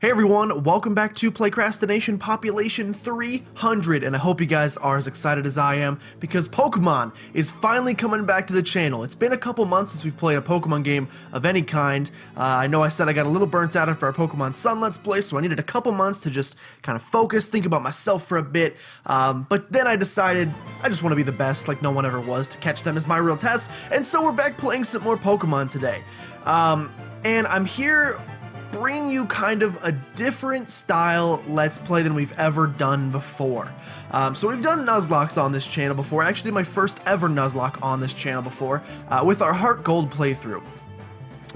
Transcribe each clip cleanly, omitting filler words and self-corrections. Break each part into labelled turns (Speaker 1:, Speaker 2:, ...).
Speaker 1: Hey everyone, welcome back to PlaycrastiNation Population 300, and I hope you guys are as excited as I am, because Pokemon is finally coming back to the channel. It's been a couple months since we've played a Pokemon game of any kind. I know I said I got a little burnt out after our Pokemon Sun Let's Play, so I needed a couple months to just kind of focus, think about myself for a bit, but then I decided I just want to be the best, like no one ever was, to catch them is my real test, and so we're back playing some more Pokemon today. And I'm here bring you kind of a different style Let's Play than we've ever done before. So we've done Nuzlocks on this channel before. I actually did my first ever Nuzlocke on this channel before with our Heart Gold playthrough.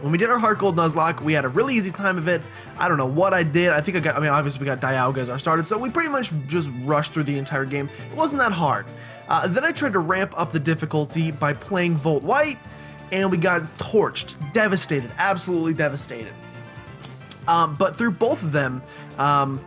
Speaker 1: When we did our Heart Gold Nuzlocke, we had a really easy time of it. I don't know what I did. Obviously we got Dialga as our started, so we pretty much just rushed through the entire game. It wasn't that hard. Then I tried to ramp up the difficulty by playing Volt White, and we got torched, devastated, absolutely devastated. But through both of them, I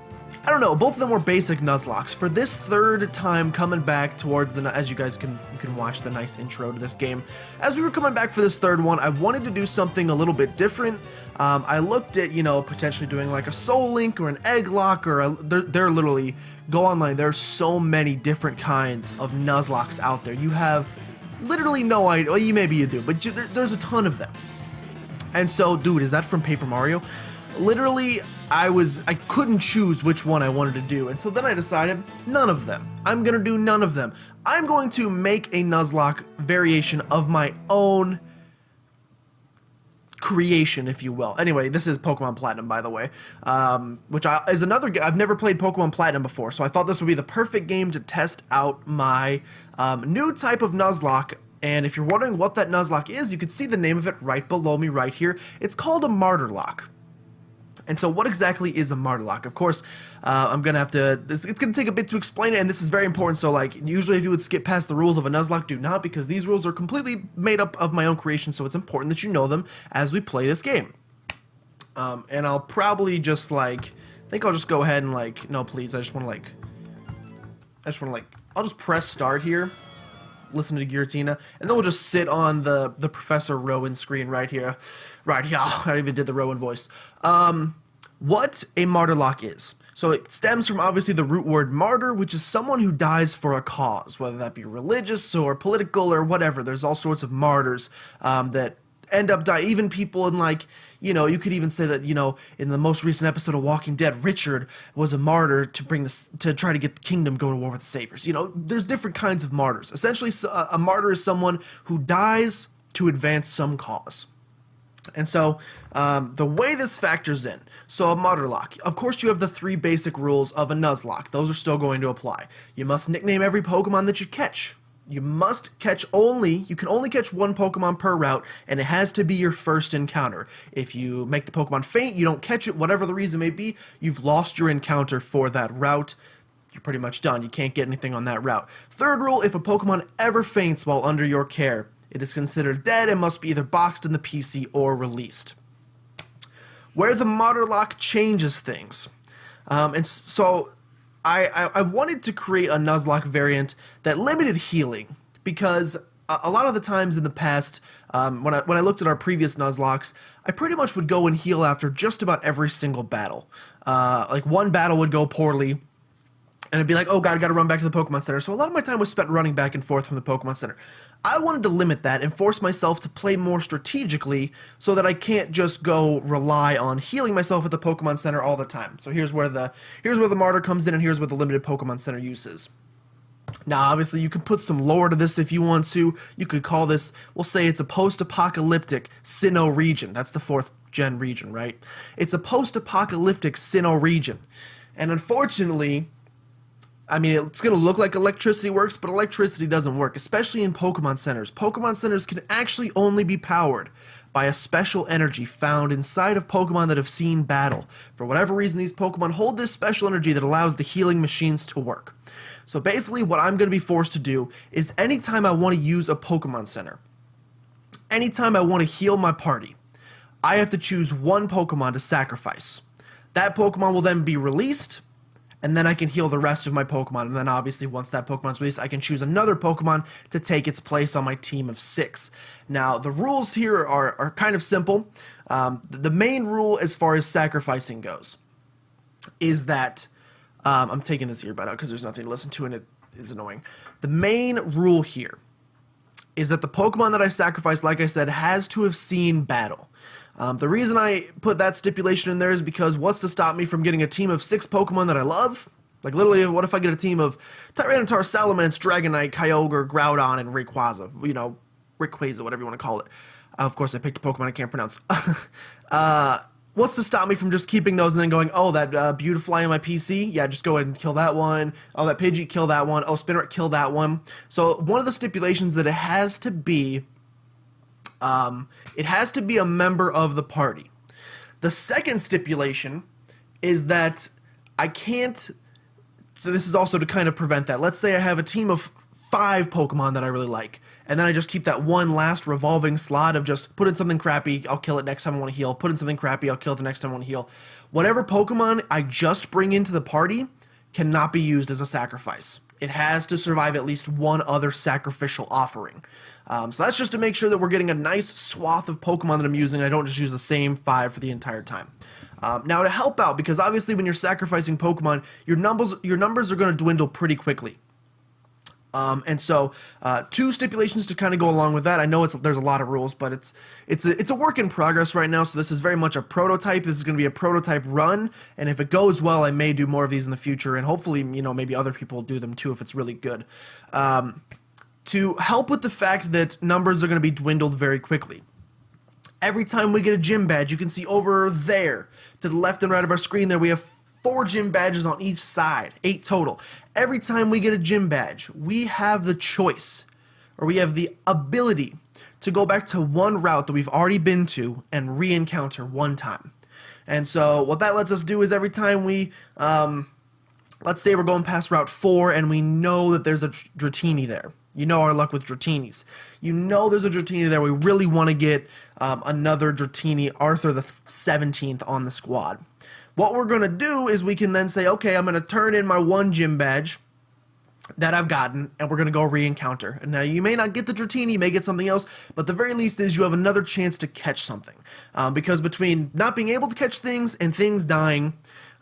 Speaker 1: don't know, both of them were basic Nuzlocks. For this third time coming back towards the, as you guys can watch the nice intro to this game, as we were coming back for this third one, I wanted to do something a little bit different. I looked at, potentially doing like a Soul Link or an Egg Lock, or they're literally, go online, there's so many different kinds of Nuzlocks out there. You have literally no idea, well, maybe you do, but there's a ton of them. And so, dude, is that from Paper Mario? Literally, I couldn't choose which one I wanted to do, and so then I decided, none of them. I'm gonna do none of them. I'm going to make a Nuzlocke variation of my own creation, if you will. Anyway, this is Pokemon Platinum, by the way, which is another game. I've never played Pokemon Platinum before, so I thought this would be the perfect game to test out my new type of Nuzlocke. And if you're wondering what that Nuzlocke is, you can see the name of it right below me right here. It's called a Martyrlocke. And so what exactly is a Martyrlocke? Of course, I'm going to have to, it's going to take a bit to explain it, and this is very important. So like, usually if you would skip past the rules of a Nuzlocke, do not, because these rules are completely made up of my own creation, so it's important that you know them as we play this game. And I'll probably just I think I'll just go ahead and no please, I'll just press start here, listen to Giratina, and then we'll just sit on the Professor Rowan screen right here. Right, yeah, I even did the Rowan voice. What a Martyrlocke is. So it stems from obviously the root word martyr, which is someone who dies for a cause, whether that be religious or political or whatever. There's all sorts of martyrs that end up dying. Even people in you could even say that, in the most recent episode of Walking Dead, Richard was a martyr to try to get the kingdom going to war with the Sabers. There's different kinds of martyrs. Essentially, a martyr is someone who dies to advance some cause. And so, the way this factors in, so a Martyrlocke, of course you have the three basic rules of a Nuzlocke. Those are still going to apply. You must nickname every Pokemon that you catch. You can only catch one Pokemon per route, and it has to be your first encounter. If you make the Pokemon faint, you don't catch it, whatever the reason may be, you've lost your encounter for that route. You're pretty much done. You can't get anything on that route. Third rule, if a Pokemon ever faints while under your care, it is considered dead and must be either boxed in the PC or released. Where the Martyrlocke changes things. And so I wanted to create a Nuzlocke variant that limited healing, because a lot of the times in the past, when I looked at our previous Nuzlocks, I pretty much would go and heal after just about every single battle. One battle would go poorly, and it'd be like, oh god, I gotta run back to the Pokemon Center. So a lot of my time was spent running back and forth from the Pokemon Center. I wanted to limit that and force myself to play more strategically so that I can't just go rely on healing myself at the Pokemon Center all the time. So here's where the Martyr comes in, and here's where the limited Pokemon Center use is. Now, obviously, you could put some lore to this if you want to. You could call this, we'll say it's a post-apocalyptic Sinnoh region. That's the 4th gen region, right? It's a post-apocalyptic Sinnoh region. And unfortunately, it's going to look like electricity works, but electricity doesn't work, especially in Pokemon Centers. Pokemon Centers can actually only be powered by a special energy found inside of Pokemon that have seen battle. For whatever reason, these Pokemon hold this special energy that allows the healing machines to work. So basically, what I'm going to be forced to do is anytime I want to use a Pokemon Center, anytime I want to heal my party, I have to choose one Pokemon to sacrifice. That Pokemon will then be released, and then I can heal the rest of my Pokemon. And then obviously once that Pokemon's released, I can choose another Pokemon to take its place on my team of 6. Now, the rules here are kind of simple. The main rule as far as sacrificing goes is that I'm taking this earbud out because there's nothing to listen to and it is annoying. The main rule here is that the Pokemon that I sacrifice, like I said, has to have seen battle. The reason I put that stipulation in there is because what's to stop me from getting a team of 6 Pokemon that I love? Like, literally, what if I get a team of Tyranitar, Salamence, Dragonite, Kyogre, Groudon, and Rayquaza? You know, Rayquaza, whatever you want to call it. Of course, I picked a Pokemon I can't pronounce. What's to stop me from just keeping those and then going, oh, that Beautifly on my PC? Yeah, just go ahead and kill that one. Oh, that Pidgey, kill that one. Oh, Spinner, kill that one. So one of the stipulations that it has to be a member of the party. The second stipulation is that I can't... So this is also to kind of prevent that. Let's say I have a team of 5 Pokemon that I really like, and then I just keep that one last revolving slot of just put in something crappy, I'll kill it next time I want to heal, put in something crappy, I'll kill it the next time I want to heal. Whatever Pokemon I just bring into the party cannot be used as a sacrifice. It has to survive at least one other sacrificial offering. So that's just to make sure that we're getting a nice swath of Pokemon that I'm using, and I don't just use the same 5 for the entire time. Now to help out, because obviously when you're sacrificing Pokemon, your numbers are going to dwindle pretty quickly. And so 2 stipulations to kind of go along with that. I know there's a lot of rules, but it's a work in progress right now. So this is very much a prototype. This is going to be a prototype run, and if it goes well, I may do more of these in the future, and hopefully, you know, maybe other people will do them too if it's really good. To help with the fact that numbers are going to be dwindled very quickly. Every time we get a gym badge, you can see over there to the left and right of our screen there, we have 4 gym badges on each side, 8 total. Every time we get a gym badge, we have the choice, or we have the ability to go back to one route that we've already been to and re-encounter one time. And so what that lets us do is every time we, let's say we're going past Route 4 and we know that there's a Dratini there. You know our luck with Dratinis. You know there's a Dratini there. We really want to get another Dratini, Arthur the 17th, on the squad. What we're going to do is we can then say, okay, I'm going to turn in my 1 gym badge that I've gotten, and we're going to go re-encounter. And now you may not get the Dratini, you may get something else, but the very least is you have another chance to catch something. Because between not being able to catch things and things dying,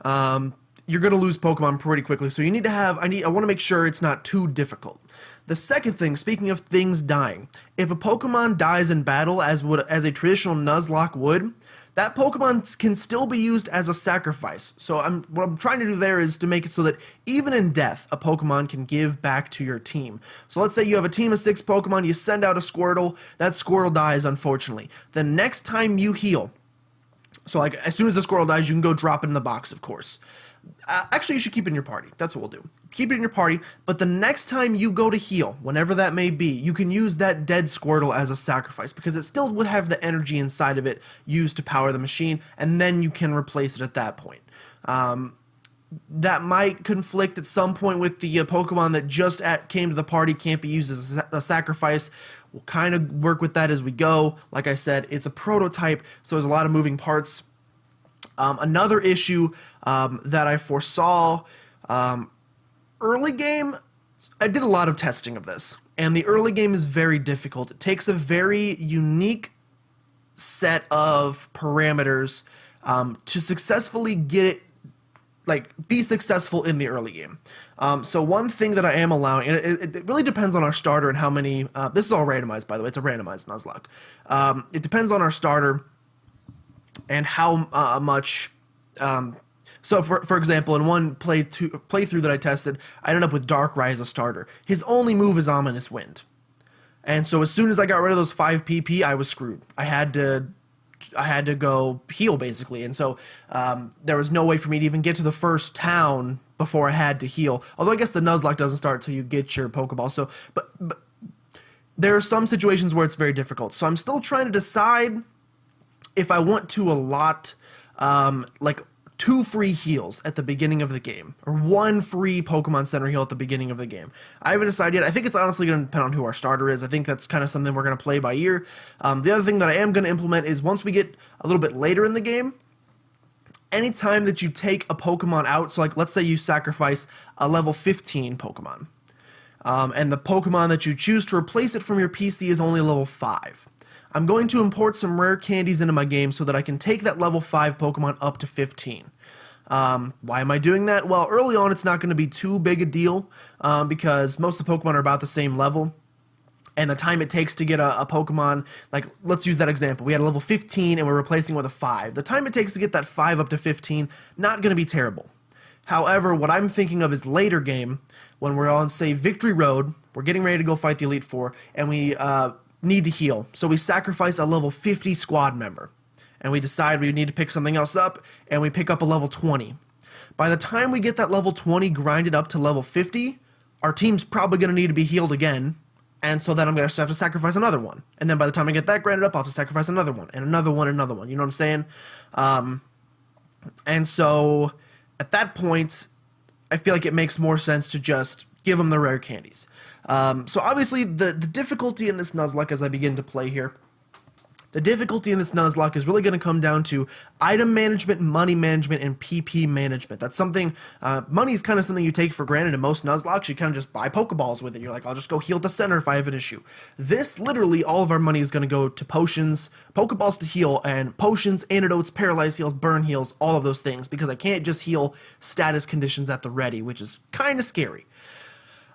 Speaker 1: you're going to lose Pokemon pretty quickly. So you need to have, I want to make sure it's not too difficult. The second thing, speaking of things dying, if a Pokemon dies in battle as a traditional Nuzlocke would, that Pokemon can still be used as a sacrifice. So what I'm trying to do there is to make it so that even in death, a Pokemon can give back to your team. So let's say you have a team of 6 Pokemon, you send out a Squirtle, that Squirtle dies, unfortunately. The next time you heal, so like as soon as the Squirtle dies, you can go drop it in the box, of course. Actually, you should keep it in your party. That's what we'll do. Keep it in your party, but the next time you go to heal, whenever that may be, you can use that dead Squirtle as a sacrifice, because it still would have the energy inside of it used to power the machine, and then you can replace it at that point. That might conflict at some point with the Pokemon that just came to the party, can't be used as a sacrifice. We'll kind of work with that as we go. Like I said, it's a prototype, so there's a lot of moving parts. Another issue that I foresaw, early game, I did a lot of testing of this, and the early game is very difficult. It takes a very unique set of parameters to successfully get it, be successful in the early game. So one thing that I am allowing, and it really depends on our starter and how many, this is all randomized, by the way, it's a randomized Nuzlocke. It depends on our starter and how much, so for example, in one playthrough that I tested, I ended up with Darkrai as a starter. His only move is Ominous Wind. And so as soon as I got rid of those 5 PP, I was screwed. I had to go heal, basically. And so there was no way for me to even get to the first town before I had to heal. Although I guess the Nuzlocke doesn't start until you get your Pokeball. So, but there are some situations where it's very difficult. So I'm still trying to decide if I want to allot 2 free heals at the beginning of the game, or 1 free Pokemon Center heal at the beginning of the game. I haven't decided yet. I think it's honestly going to depend on who our starter is. I think that's kind of something we're going to play by ear. The other thing that I am going to implement is once we get a little bit later in the game, anytime that you take a Pokemon out, so like let's say you sacrifice a level 15 Pokemon, and the Pokemon that you choose to replace it from your PC is only level 5. I'm going to import some rare candies into my game so that I can take that level 5 Pokemon up to 15. Why am I doing that? Well, early on, it's not going to be too big a deal because most of the Pokemon are about the same level. And the time it takes to get a Pokemon, like, let's use that example. We had a level 15 and we're replacing with a 5. The time it takes to get that 5 up to 15, not going to be terrible. However, what I'm thinking of is later game, when we're on, say, Victory Road, we're getting ready to go fight the Elite Four, and we need to heal. So we sacrifice a level 50 squad member. And we decide we need to pick something else up, and we pick up a level 20. By the time we get that level 20 grinded up to level 50, our team's probably going to need to be healed again. And so then I'm going to have to sacrifice another one. And then by the time I get that grinded up, I'll have to sacrifice another one, and another one, and another one. You know what I'm saying? And so at that point, I feel like it makes more sense to just give them the rare candies. So obviously, the difficulty in this Nuzlocke as I begin to play here, the difficulty in this Nuzlocke is really going to come down to item management, money management, and PP management. That's something, money is kind of something you take for granted in most Nuzlockes. You kind of just buy Pokeballs with it. You're like, I'll just go heal at the center if I have an issue. This, literally, all of our money is going to go to potions, Pokeballs to heal, and potions, antidotes, paralyze heals, burn heals, all of those things, because I can't just heal status conditions at the ready, which is kind of scary.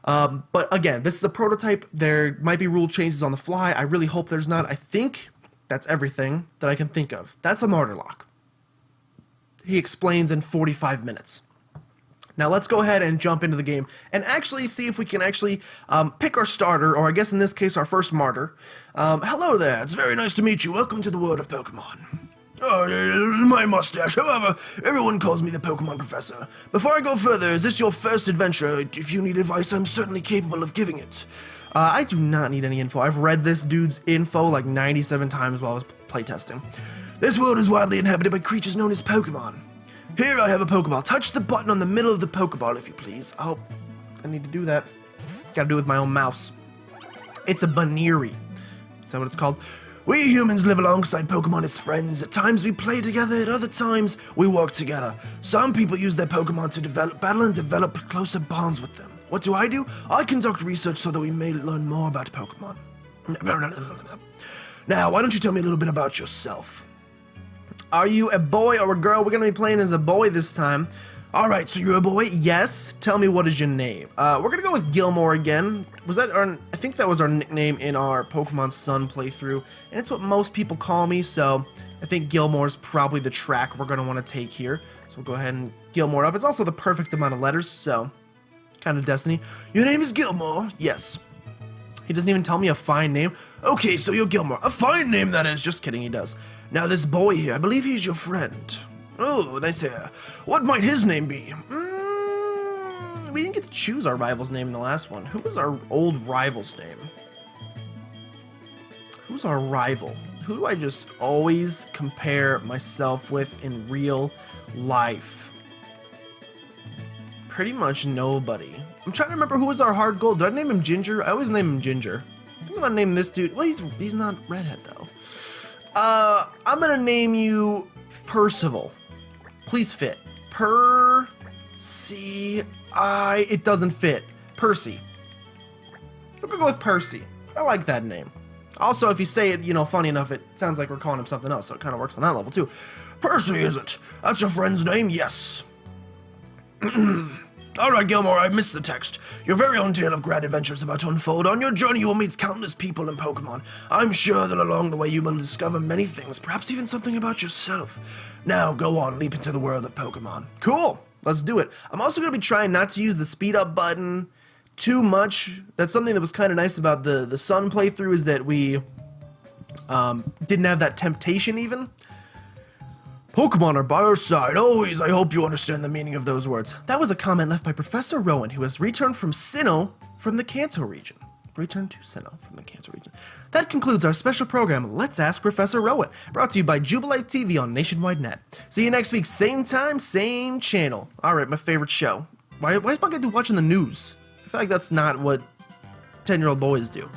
Speaker 1: But again, this is a prototype. There might be rule changes on the fly. I really hope there's not. I think that's everything that I can think of. That's a Martyrlock. He explains in 45 minutes. Now let's go ahead and jump into the game and actually see if we can actually pick our starter, or I guess in this case our first martyr. Hello there, it's very nice to meet you. Welcome to the world of Pokemon. Oh, my mustache. However, everyone calls me the Pokemon Professor. Before I go further, is this your first adventure? If you need advice, I'm certainly capable of giving it. I do not need any info. I've read this dude's info like 97 times while I was playtesting. This world is widely inhabited by creatures known as Pokemon. Here I have a Pokeball. Touch the button on the middle of the Pokeball, if you please. Oh, I need to do that. Gotta do it with my own mouse. It's a Baneri. Is that what it's called? We humans live alongside Pokemon as friends. At times we play together, at other times we work together. Some people use their Pokemon to battle and develop closer bonds with them. What do? I conduct research so that we may learn more about Pokemon. Now, why don't you tell me a little bit about yourself? Are you a boy or a girl? We're going to be playing as a boy this time. Alright, so you're a boy? Yes. Tell me, what is your name? We're going to go with Gilmore again. Was that our... I think that was our nickname in our Pokemon Sun playthrough. And it's what most people call me, so I think Gilmore's probably the track we're going to want to take here. So we'll go ahead and Gilmore up. It's also the perfect amount of letters, so... kind of destiny. Your name is Gilmore? Yes. He doesn't even tell me a fine name. Okay, so you're Gilmore. A fine name, that is. Just kidding, he does. Now, this boy here, I believe he's your friend. Oh, nice hair. What might his name be? We didn't get to choose our rival's name in the last one. Who was our old rival's name? Who's our rival? Who do I just always compare myself with in real life? Pretty much nobody. I'm trying to remember who was our hard gold. Did I name him Ginger? I always name him Ginger. I think I'm gonna name this dude. Well, he's not redhead though. I'm gonna name you Percival. Please fit. It doesn't fit. Percy. We're gonna go with Percy. I like that name. Also, if you say it, funny enough, it sounds like we're calling him something else, so it kind of works on that level too. Percy, is it? That's your friend's name? Yes. Alright, Gilmore, I missed the text. Your very own tale of grand adventures about to unfold. On your journey, you will meet countless people and Pokemon. I'm sure that along the way you will discover many things, perhaps even something about yourself. Now, go on, leap into the world of Pokemon. Cool, let's do it. I'm also going to be trying not to use the speed up button too much. That's something that was kind of nice about the Sun playthrough, is that we didn't have that temptation even. Pokemon are by our side, always. I hope you understand the meaning of those words. That was a comment left by Professor Rowan, who has returned from Sinnoh from the Kanto region. Returned to Sinnoh from the Kanto region. That concludes our special program, Let's Ask Professor Rowan, brought to you by Jubilife TV on Nationwide Net. See you next week, same time, same channel. Alright, my favorite show. Why is my guy watching the news? I feel like that's not what 10-year-old boys do.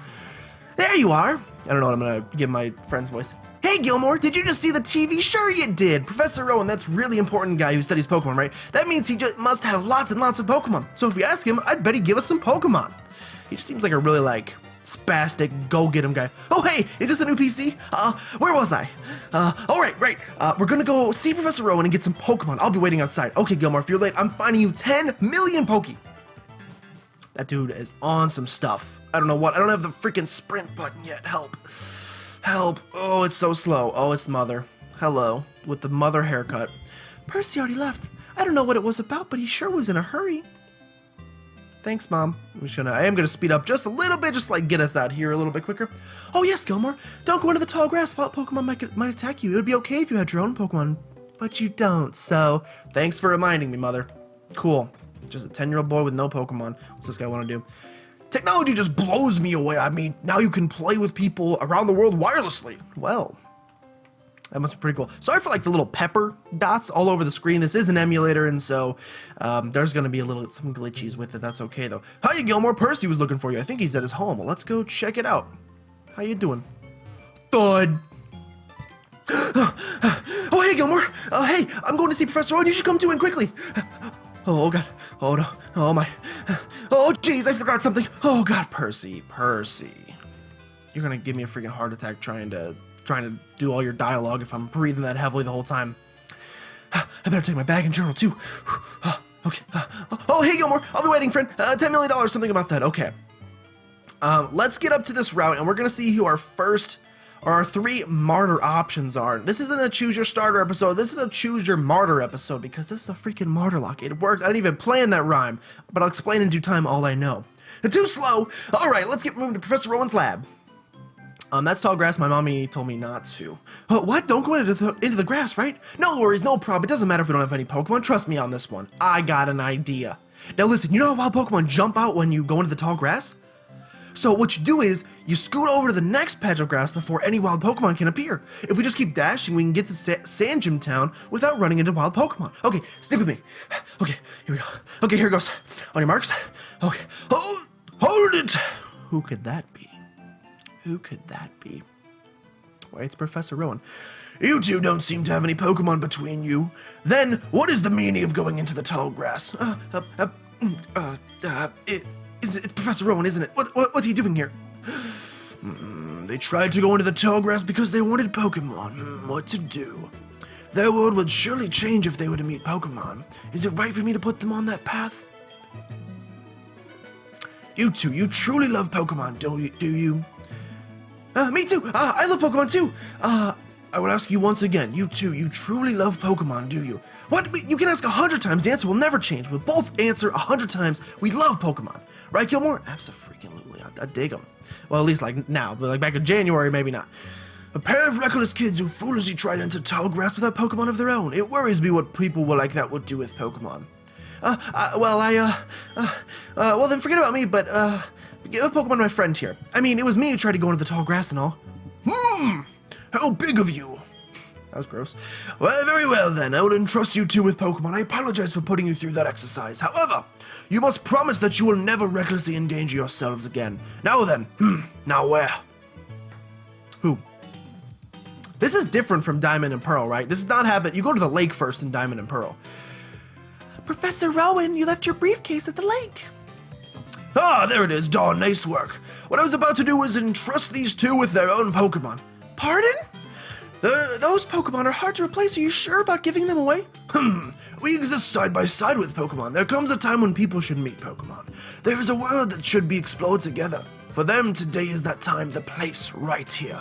Speaker 1: There you are. I don't know what I'm going to give my friend's voice. Hey Gilmore, did you just see the TV? Sure you did! Professor Rowan, that's really important guy who studies Pokemon, right? That means he just must have lots and lots of Pokemon. So if we ask him, I'd bet he'd give us some Pokemon. He just seems like a really, spastic, go get him guy. Oh, hey, is this a new PC? Where was I? All right, right. We're gonna go see Professor Rowan and get some Pokemon. I'll be waiting outside. Okay, Gilmore, if you're late, I'm finding you 10 million Poke. That dude is on some stuff. I don't know what. I don't have the freaking sprint button yet. Help. Help. Oh, it's so slow. Oh, it's Mother. Hello. With the Mother haircut. Percy already left. I don't know what it was about, but he sure was in a hurry. Thanks, Mom. I am gonna speed up just a little bit, just like get us out here a little bit quicker. Oh yes, Gilmore. Don't go into the tall grass. Wild Pokemon might attack you. It would be okay if you had your own Pokemon, but you don't. So thanks for reminding me, Mother. Cool. Just a 10-year-old boy with no Pokemon. What's this guy want to do? Technology just blows me away. I mean, now you can play with people around the world wirelessly. Well, that must be pretty cool. Sorry for like the little pepper dots all over the screen. This is an emulator, and so there's going to be some glitches with it. That's okay, though. Hiya, Gilmore. Percy was looking for you. I think he's at his home. Well, let's go check it out. How you doing? Thud. Oh, hey, Gilmore. Hey, I'm going to see Professor Rowan. You should come too, and quickly. Oh, God. Oh, no. Oh, my. Oh, jeez, I forgot something. Oh, God, Percy. You're going to give me a freaking heart attack trying to do all your dialogue if I'm breathing that heavily the whole time. I better take my bag and journal, too. Okay. Oh, hey, Gilmore. I'll be waiting, friend. $10 million, something about that. Okay. Let's get up to this route, and we're going to see who our three martyr options are. This isn't a choose your starter episode. This is a choose your martyr episode because this is a freaking Martyrlock. It worked. I didn't even plan that rhyme, but I'll explain in due time all I know. Too slow. All right, let's get moving to Professor Rowan's lab. That's tall grass. My mommy told me not to. What? Don't go into the grass, right? No worries, no problem. It doesn't matter if we don't have any Pokemon. Trust me on this one. I got an idea. Now listen, you know how wild Pokemon jump out when you go into the tall grass? So what you do is, you scoot over to the next patch of grass before any wild Pokemon can appear. If we just keep dashing, we can get to Sand Gym Town without running into wild Pokemon. Okay, stick with me. Okay, here we go. Okay, here goes. On your marks. Okay. Hold it! Who could that be? Who could that be? Wait, it's Professor Rowan. You two don't seem to have any Pokemon between you. Then, what is the meaning of going into the tall grass? It's Professor Rowan, isn't it? What's he doing here? They tried to go into the tall grass because they wanted Pokemon. What to do? Their world would surely change if they were to meet Pokemon. Is it right for me to put them on that path? You two, you truly love Pokemon, do you? Me too! I love Pokemon too! I will ask you once again, you two, you truly love Pokemon, do you? What? You can ask 100 times, the answer will never change. We'll both answer 100 times, we love Pokemon. Right, Gilmore? Abso-freaking-lutely, I dig them. Well, at least like now, but like back in January, maybe not. A pair of reckless kids who foolishly tried to enter tall grass without Pokemon of their own. It worries me what people like that would do with Pokemon. Well then forget about me, but, give a Pokemon to my friend here. I mean, it was me who tried to go into the tall grass and all. How big of you? That was gross. Well, very well then. I will entrust you two with Pokemon. I apologize for putting you through that exercise. However, you must promise that you will never recklessly endanger yourselves again. Now then, now where? Who? This is different from Diamond and Pearl, right? This is not habit. You go to the lake first in Diamond and Pearl. Professor Rowan, you left your briefcase at the lake. Ah, there it is. Darn, nice work. What I was about to do was entrust these two with their own Pokemon. Pardon? Those Pokemon are hard to replace. Are you sure about giving them away? We exist side by side with Pokemon. There comes a time when people should meet Pokemon. There is a world that should be explored together. For them, today is that time, the place right here.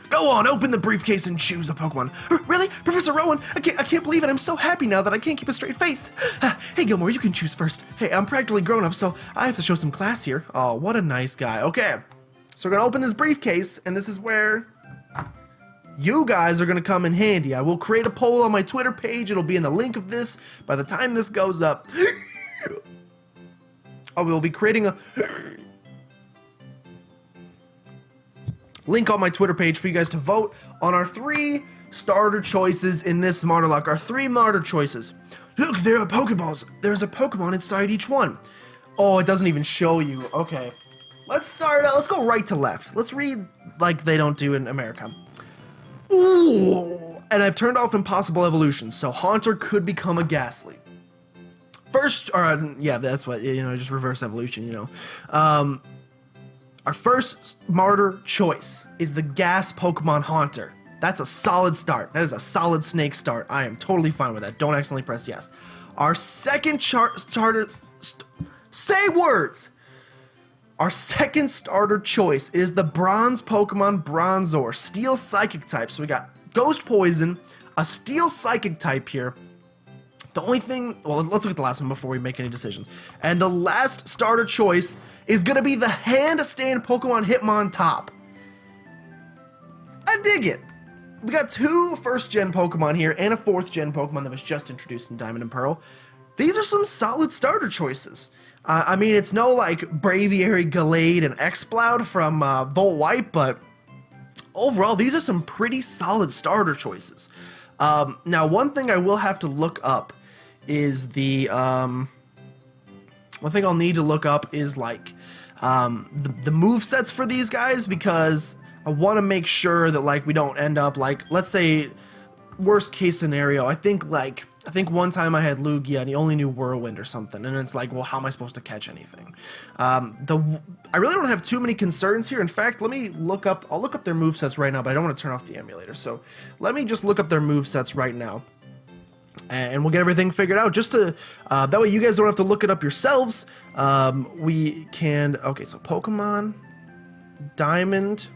Speaker 1: Go on, open the briefcase and choose a Pokemon. Really? Professor Rowan? I can't believe it. I'm so happy now that I can't keep a straight face. Hey, Gilmore, you can choose first. Hey, I'm practically grown up, so I have to show some class here. Oh, what a nice guy. Okay, so we're gonna open this briefcase, and this is where you guys are gonna come in handy. I will create a poll on my Twitter page. It'll be in the link of this by the time this goes up. I will be creating a link on my Twitter page for you guys to vote on our 3 starter choices in this Martyrlock. Our 3 martyr choices. Look, there are Pokeballs. There's a Pokemon inside each one. Oh, it doesn't even show you. Okay. Let's start out. Let's go right to left. Let's read like they don't do in America. Ooh. And I've turned off impossible evolutions, so Haunter could become a Ghastly. First, or yeah, that's what, you know, just reverse evolution, you know. Our first Martyr choice is the Gas Pokemon Haunter. That's a solid start. That is a solid snake start. I am totally fine with that. Don't accidentally press yes. Our second say words! Our second starter choice is the Bronze Pokemon Bronzor, Steel Psychic type. So we got Ghost Poison, a Steel Psychic type here. The only thing, well, let's look at the last one before we make any decisions. And the last starter choice is going to be the Handstand Pokemon Hitmontop. I dig it. We got 2 first-gen Pokemon here and a 4th-gen Pokemon that was just introduced in Diamond and Pearl. These are some solid starter choices. I mean, it's no like Braviary, Gallade, and Exploud from Volt White, but overall, these are some pretty solid starter choices. Now, one thing I will have to look up is the... one thing I'll need to look up is like the movesets for these guys, because I want to make sure that like we don't end up like, let's say, worst case scenario, I think one time I had Lugia and he only knew Whirlwind or something, and it's like, well, how am I supposed to catch anything? I really don't have too many concerns here. In fact, let me look up, I'll look up their movesets right now, but I don't want to turn off the emulator, so let me just look up their movesets right now, and we'll get everything figured out, just to, that way you guys don't have to look it up yourselves. We can, okay, so Pokemon Diamond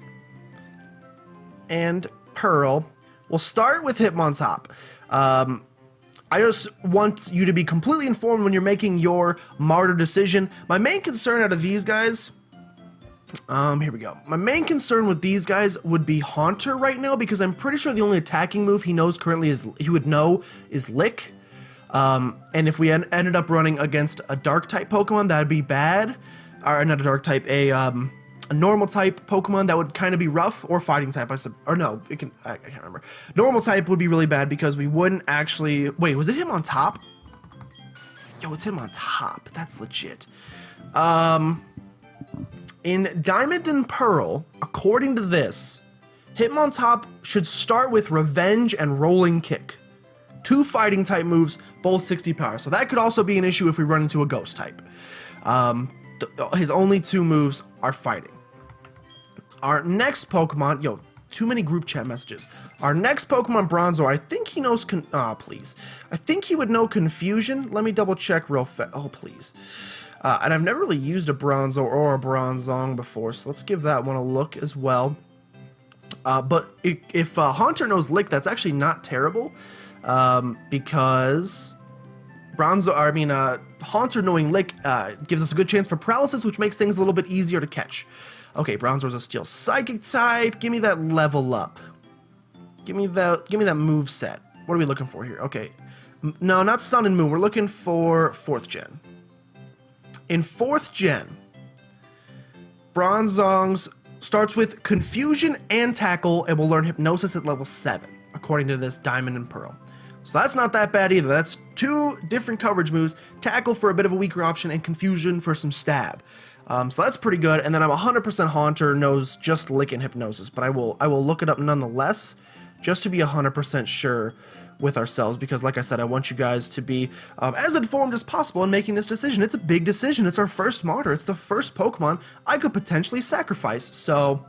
Speaker 1: and Pearl. We'll start with Hitmontop. I just want you to be completely informed when you're making your Martyr decision. My main concern out of these guys, here we go. My main concern with these guys would be Haunter right now, because I'm pretty sure the only attacking move he knows currently is Lick. And if we ended up running against a Dark type Pokemon, that'd be bad. Or not a Dark type, a normal type Pokemon, that would kind of be rough, or fighting type, I can't remember. Normal type would be really bad because we wouldn't actually, wait, was it Hitmontop? Yo, it's Hitmontop, that's legit. In Diamond and Pearl, according to this, Hitmontop should start with Revenge and Rolling Kick. 2 fighting type moves, both 60 power, so that could also be an issue if we run into a Ghost type. His only 2 moves are fighting. Our next Pokemon, yo, too many group chat messages. Our next Pokemon Bronzor, I think he knows, please. I think he would know Confusion. Let me double check real fast. Oh, please. And I've never really used a Bronzor or a Bronzong before, so let's give that one a look as well. But if Haunter knows Lick, that's actually not terrible, because Haunter knowing Lick gives us a good chance for paralysis, which makes things a little bit easier to catch. Okay, Bronzor's a Steel Psychic type. Give me that level up. Give me that move set. What are we looking for here? Okay, no, not Sun and Moon. We're looking for 4th gen. In 4th gen, Bronzong's starts with Confusion and Tackle, and will learn Hypnosis at level 7, according to this Diamond and Pearl. So that's not that bad either. That's 2 different coverage moves, Tackle for a bit of a weaker option, and Confusion for some stab. So that's pretty good, and then I'm 100% Haunter knows just Lick and Hypnosis, but I will look it up nonetheless, just to be 100% sure with ourselves, because like I said, I want you guys to be as informed as possible in making this decision. It's a big decision. It's our first Martyr. It's the first Pokemon I could potentially sacrifice, so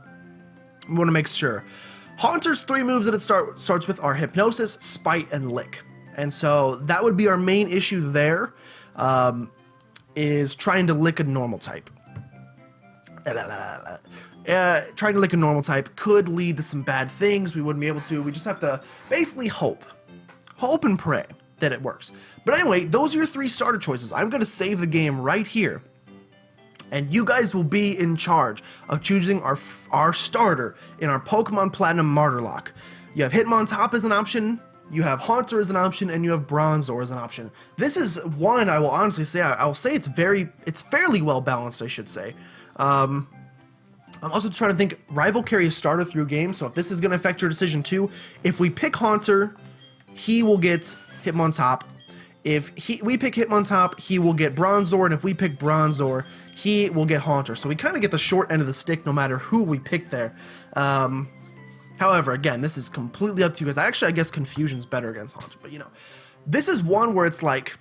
Speaker 1: I want to make sure. Haunter's 3 moves that it starts with are Hypnosis, Spite, and Lick. And so that would be our main issue there, is trying to lick a normal type. Trying to lick a normal type could lead to some bad things. We wouldn't be able to. We just have to basically hope and pray that it works. But anyway, those are your 3 starter choices. I'm going to save the game right here, and you guys will be in charge of choosing our starter in our Pokemon Platinum MARTYRLOCKE. You have Hitmontop as an option, you have Haunter as an option, and you have Bronzor as an option. This is one I will honestly say, I'll say it's fairly well balanced, I should say. I'm also trying to think, rival carry a starter through game, so if this is going to affect your decision too, if we pick Haunter, he will get Hitmontop. If we pick Hitmontop, he will get Bronzor, and if we pick Bronzor, he will get Haunter. So we kind of get the short end of the stick no matter who we pick there. However, again, this is completely up to you guys. I guess Confusion's better against Haunter, but you know, this is one where it's like,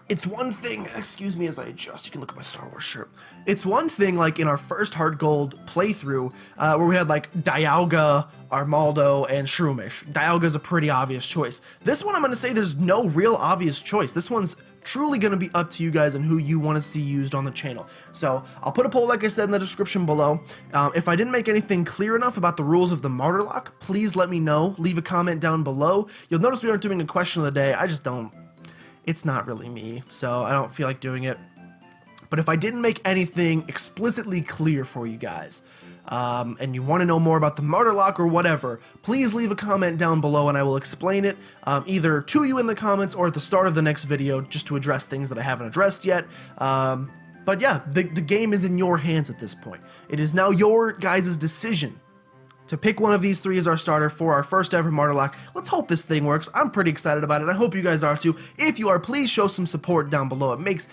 Speaker 1: It's one thing, excuse me as I adjust, you can look at my Star Wars shirt. It's one thing, like, in our first Hard Gold playthrough, where we had, like, Dialga, Armaldo, and Shroomish. Dialga's a pretty obvious choice. This one, I'm going to say there's no real obvious choice. This one's truly going to be up to you guys and who you want to see used on the channel. So, I'll put a poll, like I said, in the description below. If I didn't make anything clear enough about the rules of the Martyrlock, please let me know. Leave a comment down below. You'll notice we aren't doing a question of the day. I just don't... It's not really me, so I don't feel like doing it. But if I didn't make anything explicitly clear for you guys, and you want to know more about the Martyrlock or whatever, please leave a comment down below and I will explain it, either to you in the comments or at the start of the next video, just to address things that I haven't addressed yet. But yeah, the game is in your hands at this point. It is now your guys' decision to pick one of these three as our starter for our first ever Martyrlock. Let's hope this thing works. I'm pretty excited about it. I hope you guys are too. If you are, please show some support down below. It makes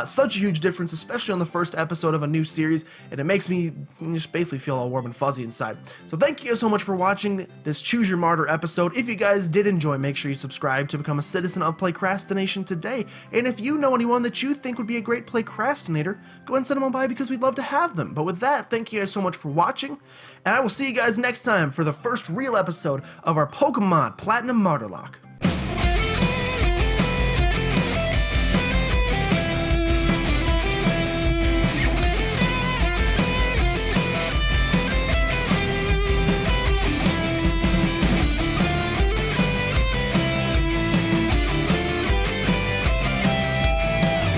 Speaker 1: such a huge difference, especially on the first episode of a new series, and it makes me just basically feel all warm and fuzzy inside. So thank you guys so much for watching this Choose Your Martyr episode. If you guys did enjoy, make sure you subscribe to become a citizen of PlaycrastiNation today. And if you know anyone that you think would be a great Playcrastinator, go ahead and send them on by because we'd love to have them. But with that, thank you guys so much for watching, and I will see you guys next time for the first real episode of our Pokemon Platinum Martyrlock.